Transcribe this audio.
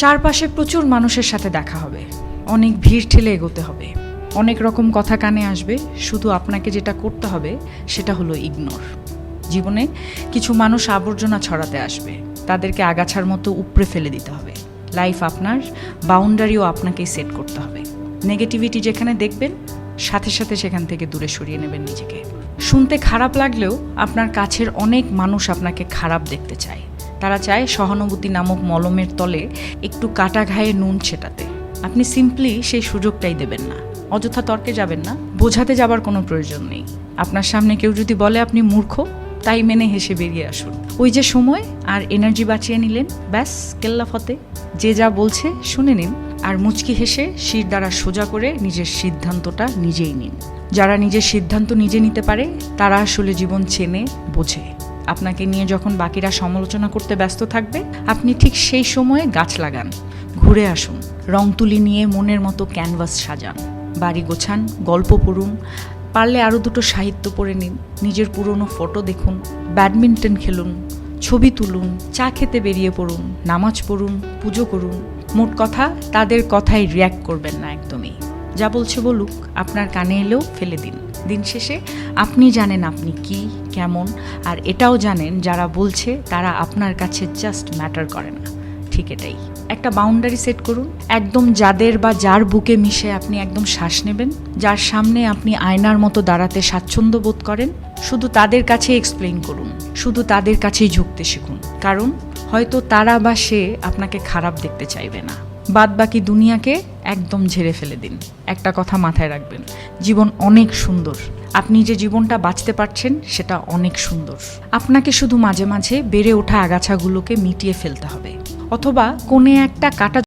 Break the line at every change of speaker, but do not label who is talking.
চারপাশে প্রচুর মানুষের সাথে দেখা হবে, অনেক ভিড় ঠেলে এগোতে হবে, অনেক রকম কথা কানে আসবে। শুধু আপনাকে যেটা করতে হবে সেটা হলো ইগনোর। জীবনে কিছু মানুষ আবর্জনা ছড়াতে আসবে, তাদেরকে আগাছার মতো উপড়ে ফেলে দিতে হবে। লাইফ আপনার, বাউন্ডারিও আপনাকেই সেট করতে হবে। নেগেটিভিটি যেখানে দেখবেন সাথে সাথে সেখান থেকে দূরে সরিয়ে নেবেন নিজেকে। শুনতে খারাপ লাগলেও আপনার কাছের অনেক মানুষ আপনাকে খারাপ দেখতে চায়। তারা চায় সহানুভূতি নামক মলমের তলে একটু কাটা ঘায়ে নুন ছেটাতে। আপনি সিম্পলি সেই সুযোগটাই দেবেন না। অযথা তর্কে যাবেন না, বোঝাতে যাবার কোনো প্রয়োজন নেই। আপনার সামনে কেউ যদি বলে আপনি মূর্খ, তাই মেনে হেসে বেরিয়ে আসুন। ওই যে সময় আর এনার্জি বাঁচিয়ে নিলেন, ব্যাস কেল্লা ফতে। যে যা বলছে শুনে নিন, আর মুচকি হেসে শির দ্বারা সোজা করে নিজের সিদ্ধান্তটা নিজেই নিন। যারা নিজের সিদ্ধান্ত নিজে নিতে পারে তারা আসলে জীবন চেনে, বোঝে। আপনাকে নিয়ে যখন বাকিরা সমালোচনা করতে ব্যস্ত থাকবে, আপনি ঠিক সেই সময়ে গাছ লাগান, ঘুরে আসুন, রং তুলি নিয়ে মনের মতো ক্যানভাস সাজান, বাড়ি গোছান, গল্প পড়ুন, পারলে আরও দুটো সাহিত্য পড়ে নিন, নিজের পুরনো ফটো দেখুন, ব্যাডমিন্টন খেলুন, ছবি তুলুন, চা খেতে বেরিয়ে পড়ুন, নামাজ পড়ুন, পুজো করুন। মোট কথা, তাদের কথায় রিয়্যাক্ট করবেন না একদমই। যা বলছে বলুক, আপনার কানে এলেও ফেলে দিন। দিন শেষে আপনি জানেন আপনি কি, কেমন, আর এটাও জানেন যারা বলছে তারা আপনার কাছে জাস্ট ম্যাটার করে না। ঠিক এটাই। একটা বাউন্ডারি সেট করুন, একদম যাদের বা যার বুকে মিশে আপনি একদম শ্বাস নেবেন, যার সামনে আপনি আয়নার মতো দাঁড়াতে স্বাচ্ছন্দ্য বোধ করেন, শুধু তাদের কাছে এক্সপ্লেইন করুন, শুধু তাদের কাছেই ঝুঁকতে শিখুন। কারণ হয়তো তারা বা সে আপনাকে খারাপ দেখতে চাইবে না। বাদ বাকি দুনিয়াকে একদম ঝেড়ে ফেলে দিন। একটা কথা মাথায় রাখবেন, জীবন অনেক সুন্দর। আপনি যে জীবনটা বাঁচতে পারছেন সেটা অনেক সুন্দর। আপনাকে শুধু মাঝে মাঝে বেড়ে ওঠা আগাছাগুলোকে মিটিয়ে ফেলতে হবে, অথবা কোণে একটা কাটা